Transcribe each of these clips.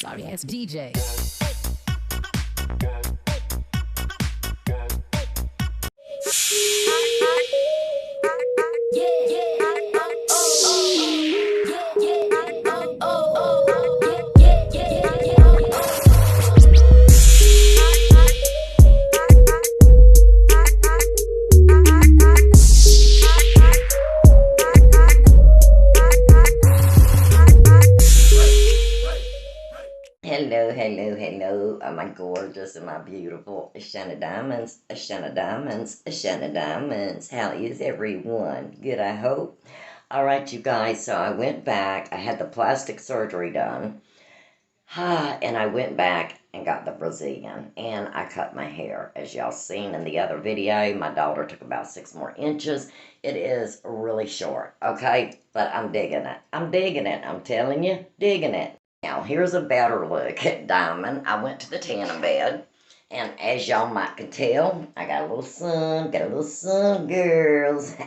Sorry ass DJ. Hello, my gorgeous and my beautiful Shiny Diamonds, Shiny Diamonds, Shiny Diamonds. How is everyone? Good, I hope. All right, you guys, so I went back. I had the plastic surgery done. And I went back and got the Brazilian, and I cut my hair. As y'all seen in the other video, my daughter took about 6 more inches. It is really short, okay? But I'm digging it. I'm telling you, digging it. Now, here's a better look at Diamond. I went to the tanning bed, and as y'all might can tell, I got a little sun, girls.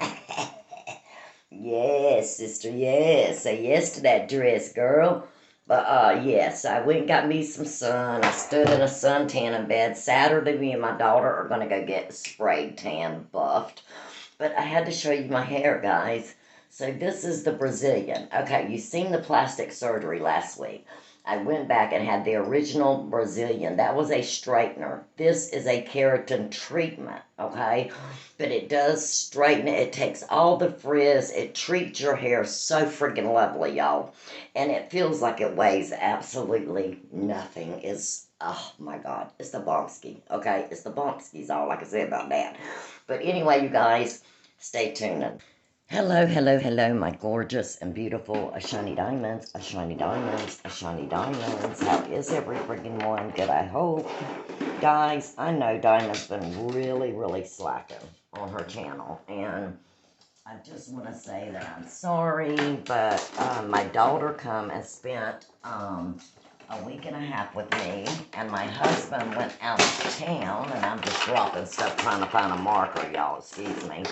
Yes, sister, yes. Say yes to that dress, girl. But, yes, I went and got me some sun. I stood in a sun tanning bed. Saturday, me and my daughter are going to go get spray tan buffed. But I had to show you my hair, guys. So this is the Brazilian. Okay, you seen the plastic surgery last week. I went back and had the original Brazilian. That was a straightener. This is a keratin treatment, okay? But it does straighten it. It takes all the frizz. It treats your hair so freaking lovely, y'all. And it feels like it weighs absolutely nothing. It's, oh my God, it's the bombski, okay? It's the bombski's all I can say about that. But anyway, you guys, stay tuned. Hello, my gorgeous and beautiful shiny diamonds, shiny diamonds, shiny diamonds. How is every freaking one? Good, I hope. Guys, I know Diamond's been really slacking on her channel, and I just want to say that I'm sorry, but my daughter come and spent a week and a half with me, and my husband went out of town, and I'm just dropping stuff trying to find a marker, y'all, excuse me.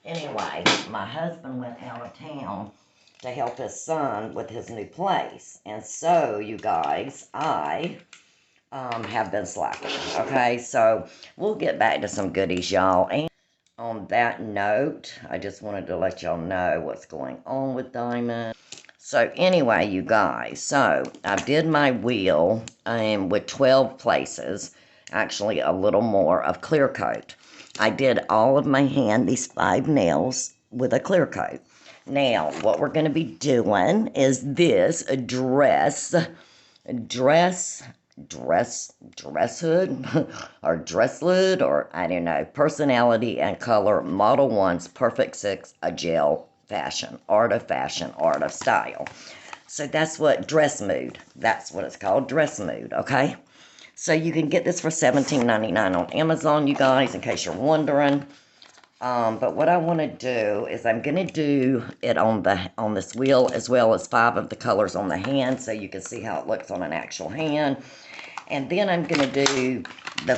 Anyway, my husband went out of town to help his son with his new place. And so, you guys, I have been slacking. Okay, so we'll get back to some goodies, y'all. And on that note, I just wanted to let y'all know what's going on with Diamond. So anyway, you guys, so I did my wheel with 12 places, actually a little more of clear coat. I did all of my hand, these 5 nails, with a clear coat. Now, what we're going to be doing is this dress hood, or dress lid, or I don't know, personality and color, Model 1's Perfect 6, a gel fashion, art of style. So that's what dress mood, that's what it's called, dress mood, okay? So you can get this for $17.99 on Amazon, you guys, in case you're wondering. But what I want to do is I'm going to do it on this wheel, as well as 5 of the colors on the hand, so you can see how it looks on an actual hand. And then I'm going to do the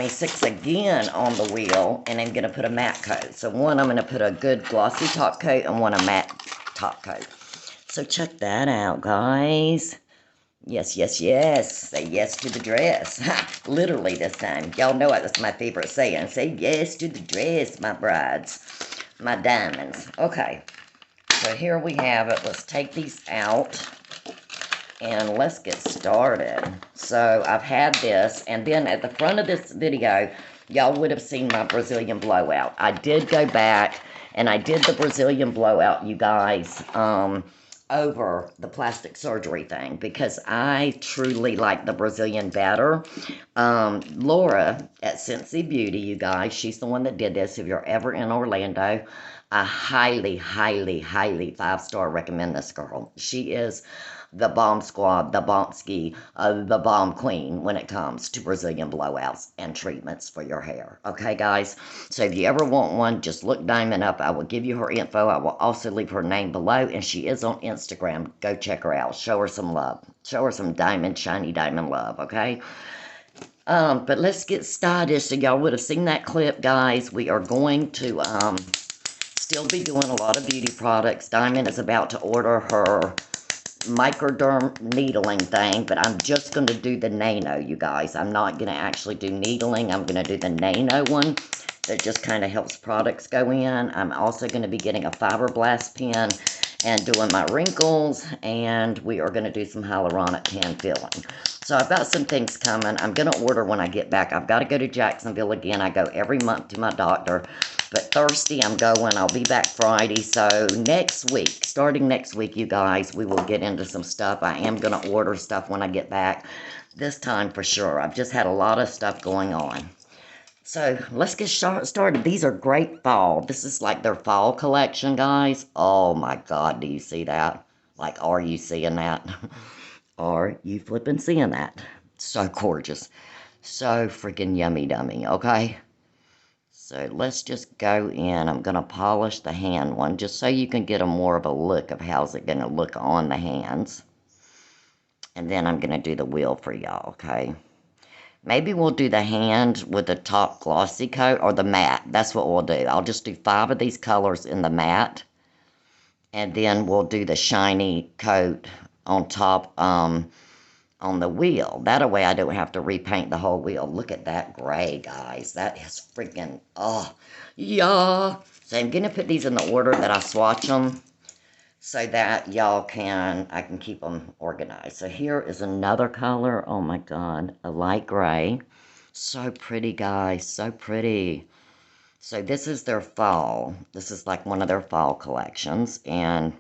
6 again on the wheel, and I'm going to put a matte coat. So one, I'm going to put a good glossy top coat, and one a matte top coat. So check that out, guys. Yes. Say yes to the dress. Literally this time. Y'all know that's my favorite saying. Say yes to the dress, my brides. My diamonds. Okay. So here we have it. Let's take these out. And let's get started. So I've had this. And then at the front of this video, y'all would have seen my Brazilian blowout. I did go back and I did the Brazilian blowout, you guys, over the plastic surgery thing, because I truly like the Brazilian better. Laura at Cenzi Beauty, you guys, she's the one that did this. If you're ever in Orlando, I highly 5-star recommend this girl. She is the bomb squad, the bombski, the bomb queen when it comes to Brazilian blowouts and treatments for your hair. Okay, guys? So if you ever want one, just look Diamond up. I will give you her info. I will also leave her name below, and she is on Instagram. Go check her out. Show her some love. Show her some shiny diamond love, okay? But let's get started. So y'all would have seen that clip, guys. We are going to still be doing a lot of beauty products. Diamond is about to order her microderm needling thing, but I'm just going to do the nano, you guys. I'm not going to actually do needling. I'm going to do the nano one that just kind of helps products go in. I'm also going to be getting a fiberblast pen and doing my wrinkles, and we are going to do some hyaluronic pen filling. So I've got some things coming. I'm going to order when I get back. I've got to go to Jacksonville again. I go every month to my doctor. But Thursday I'm going. I'll be back Friday. So next week, starting next week, you guys, we will get into some stuff. I am going to order stuff when I get back. This time for sure. I've just had a lot of stuff going on. So let's get started. These are great fall. This is like their fall collection, guys. Oh my God, do you see that? Like, are you seeing that? Are you flipping seeing that? So gorgeous. So freaking yummy dummy, okay? So let's just go in. I'm going to polish the hand one just so you can get a more of a look of how's it going to look on the hands. And then I'm going to do the wheel for y'all, okay? Maybe we'll do the hand with the top glossy coat or the matte. That's what we'll do. I'll just do 5 of these colors in the matte. And then we'll do the shiny coat on top on the wheel. That way I don't have to repaint the whole wheel. Look at that gray, guys. That is freaking, oh, yeah. So I'm going to put these in the order that I swatch them so that y'all I can keep them organized. So here is another color. Oh my God, a light gray. So pretty, guys, so pretty. So this is their fall. This is like one of their fall collections. And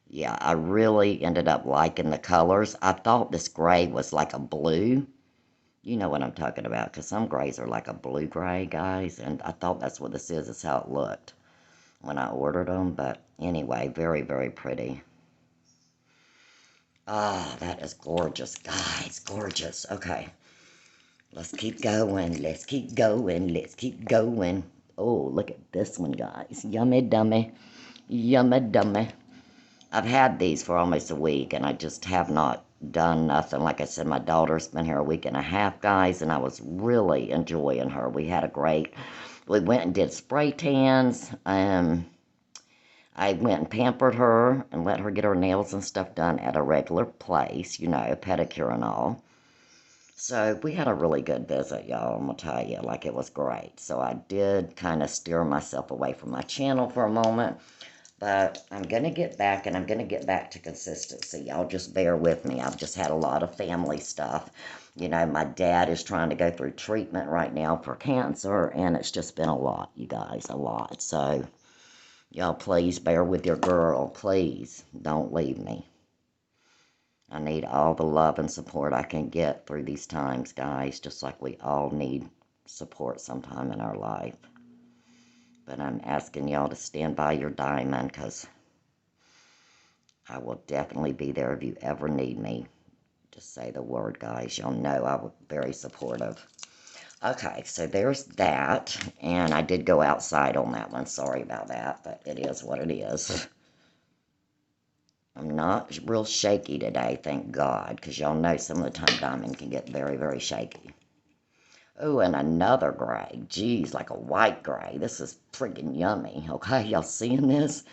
yeah, I really ended up liking the colors. I thought this gray was like a blue. You know what I'm talking about, because some grays are like a blue gray, guys. And I thought that's what this is how it looked when I ordered them. But anyway, very, very pretty. Ah, that is gorgeous, guys. Gorgeous. Okay. Let's keep going. Let's keep going. Let's keep going. Oh, look at this one, guys. Yummy dummy. Yummy dummy. I've had these for almost a week, and I just have not done nothing. Like I said, my daughter's been here a week and a half, guys, and I was really enjoying her. We went and did spray tans. I went and pampered her and let her get her nails and stuff done at a regular place, you know, pedicure and all. So we had a really good visit, y'all, I'm going to tell you. Like, it was great. So I did kind of steer myself away from my channel for a moment. But I'm going to get back, and I'm going to get back to consistency. Y'all just bear with me. I've just had a lot of family stuff. You know, my dad is trying to go through treatment right now for cancer, and it's just been a lot, you guys, a lot. So, y'all please bear with your girl. Please don't leave me. I need all the love and support I can get through these times, guys, just like we all need support sometime in our life. But I'm asking y'all to stand by your diamond, because I will definitely be there if you ever need me. Just say the word, guys. Y'all know I'm very supportive. Okay, so there's that. And I did go outside on that one. Sorry about that, but it is what it is. I'm not real shaky today, thank God, because y'all know some of the time diamond can get very, very shaky. Oh, and another gray. Geez, like a white gray. This is freaking yummy. Okay, y'all seeing this?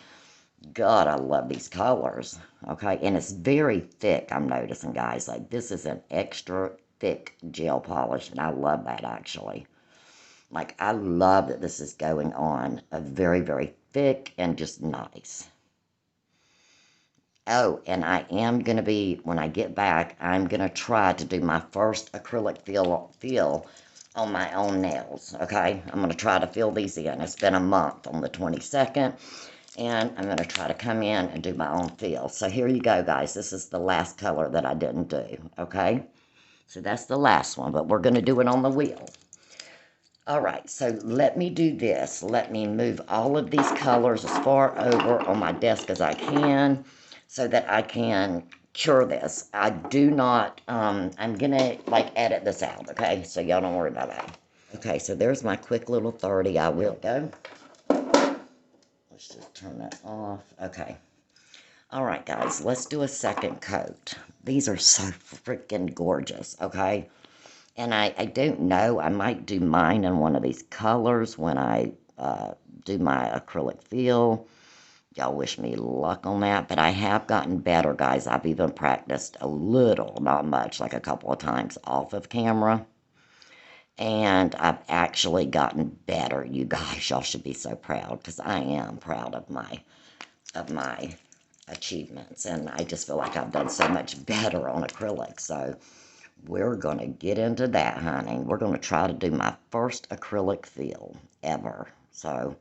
God, I love these colors. Okay, and it's very thick, I'm noticing, guys. Like, this is an extra thick gel polish, and I love that, actually. Like, I love that this is going on a very, very thick and just nice. Oh, and I am going to be, when I get back, I'm going to try to do my first acrylic feel on my own nails, okay? I'm going to try to fill these in. It's been a month on the 22nd, and I'm going to try to come in and do my own feel. So here you go, guys. This is the last color that I didn't do, okay? So that's the last one, but we're going to do it on the wheel. All right, so let me do this. Let me move all of these colors as far over on my desk as I can, so that I can cure this. I do not, I'm gonna like edit this out, okay? So y'all don't worry about that. Okay, so there's my quick little 30. I will go. Let's just turn that off. Okay. All right, guys, let's do a second coat. These are so freaking gorgeous, okay? And I don't know, I might do mine in one of these colors when I do my acrylic feel. Y'all wish me luck on that, but I have gotten better, guys. I've even practiced a little, not much, like a couple of times off of camera. And I've actually gotten better, you guys. Y'all should be so proud, because I am proud of my achievements. And I just feel like I've done so much better on acrylic. So we're going to get into that, honey. We're going to try to do my first acrylic fill ever. So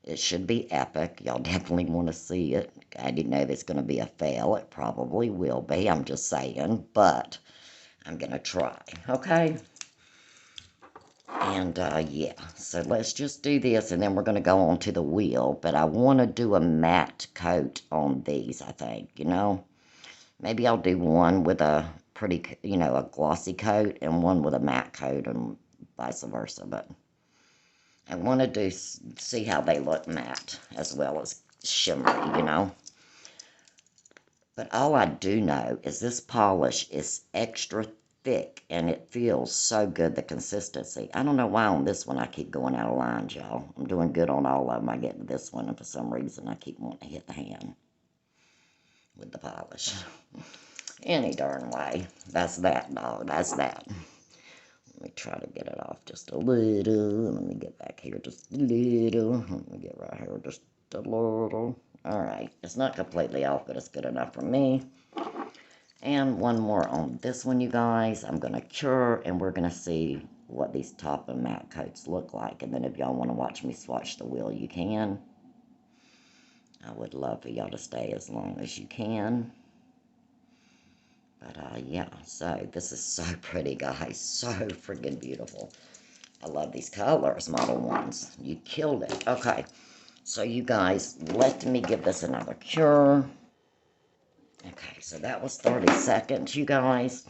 it should be epic. Y'all definitely want to see it. I didn't know if it's going to be a fail. It probably will be. I'm just saying. But I'm going to try. Okay? And, yeah. So let's just do this. And then we're going to go on to the wheel. But I want to do a matte coat on these, I think. You know? Maybe I'll do one with a pretty, you know, a glossy coat. And one with a matte coat. And vice versa. But I want to see how they look matte as well as shimmery, you know. But all I do know is this polish is extra thick and it feels so good, the consistency. I don't know why on this one I keep going out of lines, y'all. I'm doing good on all of them. I get to this one and for some reason I keep wanting to hit the hand with the polish. Any darn way. That's that, dog. That's that. Let me try to get it off just a little. Let me get back here just a little. Let me get right here just a little. Alright, it's not completely off, but it's good enough for me. And one more on this one, you guys. I'm going to cure, and we're going to see what these top and matte coats look like. And then if y'all want to watch me swatch the wheel, you can. I would love for y'all to stay as long as you can. But, yeah, so this is so pretty, guys. So freaking beautiful. I love these colors, Modelones. You killed it. Okay, so you guys, let me give this another cure. Okay, so that was 30 seconds, you guys.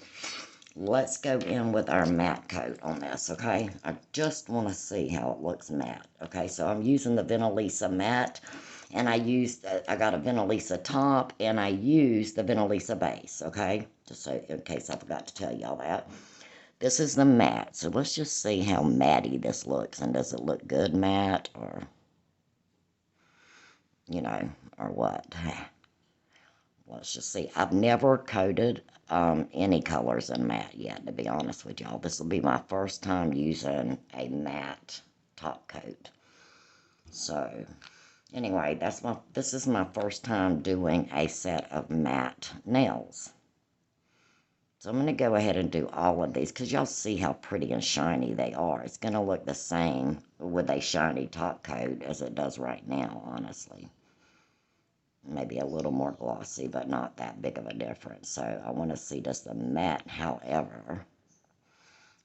Let's go in with our matte coat on this, okay? I just want to see how it looks matte. Okay, so I'm using the Venalisa matte. And I got a Venalisa top, and I used the Venalisa base, okay? Just so, in case I forgot to tell y'all that. This is the matte, so let's just see how matty this looks, and does it look good matte, or, you know, or what? Let's just see. I've never coated any colors in matte yet, to be honest with y'all. This will be my first time using a matte top coat. So anyway, this is my first time doing a set of matte nails. So I'm going to go ahead and do all of these because y'all see how pretty and shiny they are. It's going to look the same with a shiny top coat as it does right now, honestly. Maybe a little more glossy, but not that big of a difference. So I want to see, does the matte, however,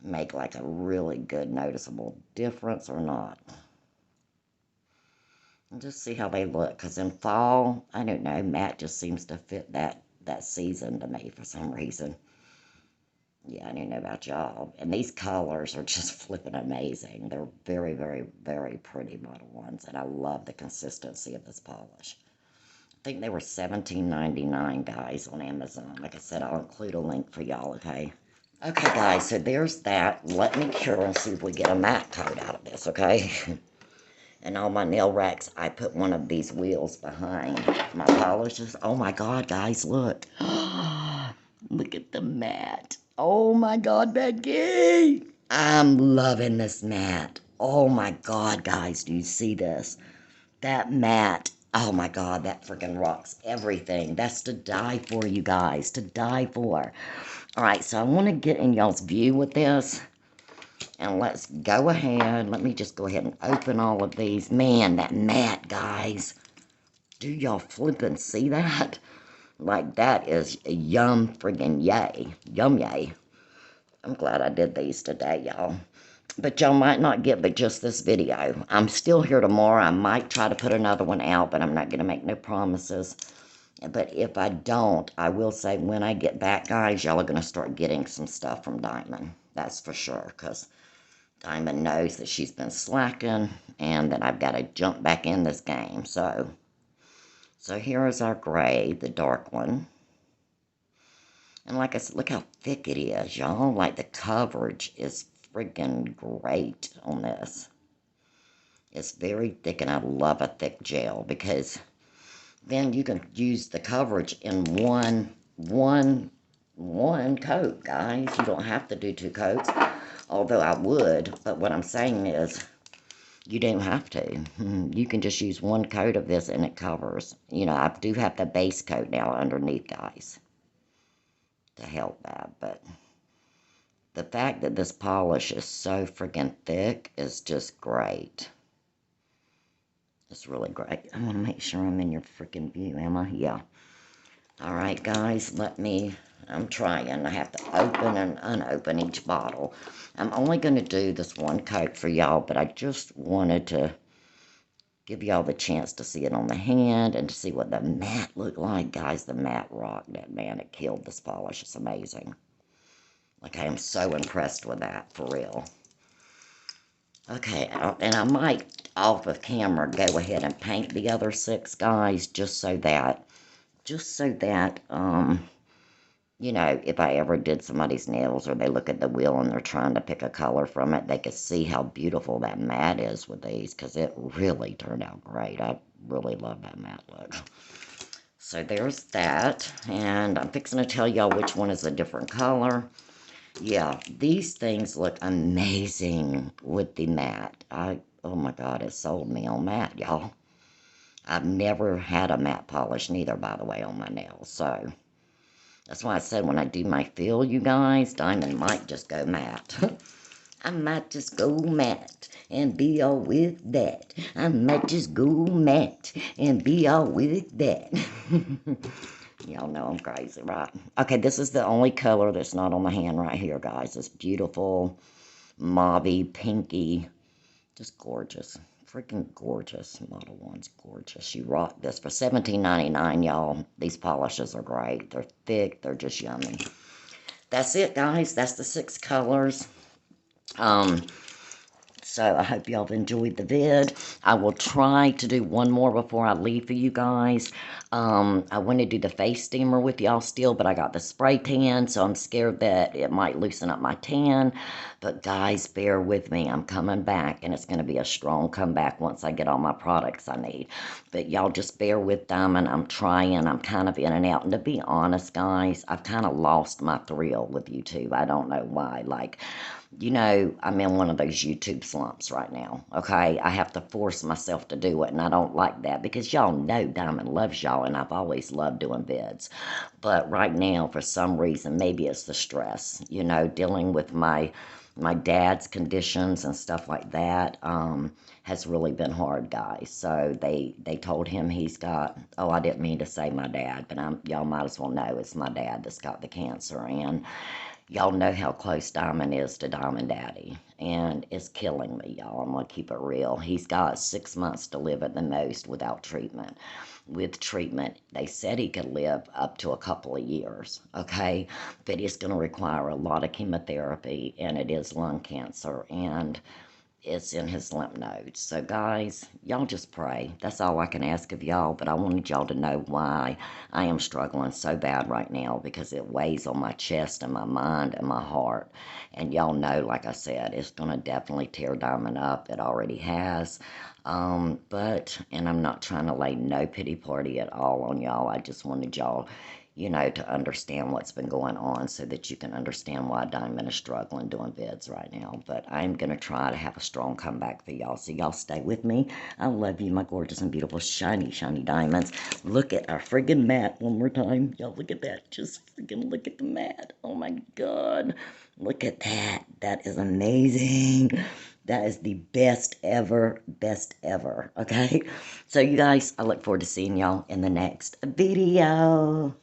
make like a really good noticeable difference or not? And just see how they look, because in fall, I don't know, matte just seems to fit that season to me for some reason. Yeah, I don't know about y'all. And these colors are just flipping amazing. They're very, very, very pretty Modelones, and I love the consistency of this polish. I think they were $17.99, guys, on Amazon. Like I said, I'll include a link for y'all, okay? Okay, guys, so there's that. Let me cure and see if we get a matte coat out of this, okay? And on my nail racks, I put one of these wheels behind my polishes. Oh my God, guys, look. Look at the matte. Oh my God, Becky. I'm loving this matte. Oh my God, guys, do you see this? That matte. Oh my God, that freaking rocks everything. That's to die for, you guys. To die for. All right, so I want to get in y'all's view with this. And let's go ahead. Let me just go ahead and open all of these. Man, that matte, guys. Do y'all flippin' see that? Like, that is yum friggin' yay. Yum yay. I'm glad I did these today, y'all. But y'all might not get but just this video. I'm still here tomorrow. I might try to put another one out, but I'm not going to make no promises. But if I don't, I will say when I get back, guys, y'all are going to start getting some stuff from Diamond. That's for sure, because Diamond knows that she's been slacking and that I've got to jump back in this game. So here is our gray, the dark one. And like I said, look how thick it is, y'all. Like, the coverage is freaking great on this. It's very thick, and I love a thick gel because then you can use the coverage in one coat, guys. You don't have to do 2 coats, although I would, but what I'm saying is you don't have to. You can just use 1 coat of this and it covers. You know, I do have the base coat now underneath, guys, to help that, but the fact that this polish is so freaking thick is just great. It's really great. I want to make sure I'm in your freaking view, am I? Yeah. Alright, guys, I'm trying. I have to open and unopen each bottle. I'm only going to do this 1 coat for y'all, but I just wanted to give y'all the chance to see it on the hand and to see what the matte looked like. Guys, the matte rocked it, man. It killed this polish. It's amazing. Like, I am so impressed with that, for real. Okay, and I might, off of camera, go ahead and paint the other 6, guys, just so that, you know, if I ever did somebody's nails or they look at the wheel and they're trying to pick a color from it, they could see how beautiful that matte is with these, because it really turned out great. I really love that matte look. So there's that, and I'm fixing to tell y'all which one is a different color. Yeah, these things look amazing with the matte. Oh my God, it sold me on matte, y'all. I've never had a matte polish neither, by the way, on my nails, so that's why I said when I do my fill, you guys, Diamond might just go matte. I might just go matte and be all with that. I might just go matte and be all with that. Y'all know I'm crazy, right? Okay, this is the only color that's not on the hand right here, guys. It's beautiful, mauvey, pinky, just gorgeous. Freaking gorgeous. Modelones gorgeous. She rocked this for $17.99, y'all. These polishes are great. They're thick. They're just yummy. That's it, guys. That's the 6 colors. So I hope y'all have enjoyed the vid. I will try to do one more before I leave for you guys. I want to do the face steamer with y'all still, but I got the spray tan, so I'm scared that it might loosen up my tan. But guys, bear with me. I'm coming back, and it's going to be a strong comeback once I get all my products I need. But y'all just bear with Diamond. I'm trying. I'm kind of in and out. And to be honest, guys, I've kind of lost my thrill with YouTube. I don't know why. Like, you know, I'm in one of those YouTube slumps right now, okay? I have to force myself to do it, and I don't like that because y'all know Diamond loves y'all, and I've always loved doing vids. But right now, for some reason, maybe it's the stress, you know, dealing with my dad's conditions and stuff like that, has really been hard, guys. So they told him he's got, oh, I didn't mean to say my dad, but y'all might as well know it's my dad that's got the cancer, and y'all know how close Diamond is to Diamond Daddy, and it's killing me, y'all. I'm going to keep it real. He's got 6 months to live at the most without treatment. With treatment, they said he could live up to a couple of years, okay? But it's going to require a lot of chemotherapy, and it is lung cancer, and it's in his lymph nodes. So guys, y'all just pray. That's all I can ask of y'all, but I wanted y'all to know why I am struggling so bad right now, because it weighs on my chest and my mind and my heart. And y'all know, like I said, it's going to definitely tear Diamond up. It already has. And I'm not trying to lay no pity party at all on y'all. I just wanted y'all, you know, to understand what's been going on so that you can understand why Diamond is struggling doing vids right now. But I'm going to try to have a strong comeback for y'all. So y'all stay with me. I love you, my gorgeous and beautiful shiny, shiny diamonds. Look at our friggin' matte one more time. Y'all look at that. Just friggin' look at the matte. Oh my God. Look at that. That is amazing. That is the best ever, okay? So you guys, I look forward to seeing y'all in the next video.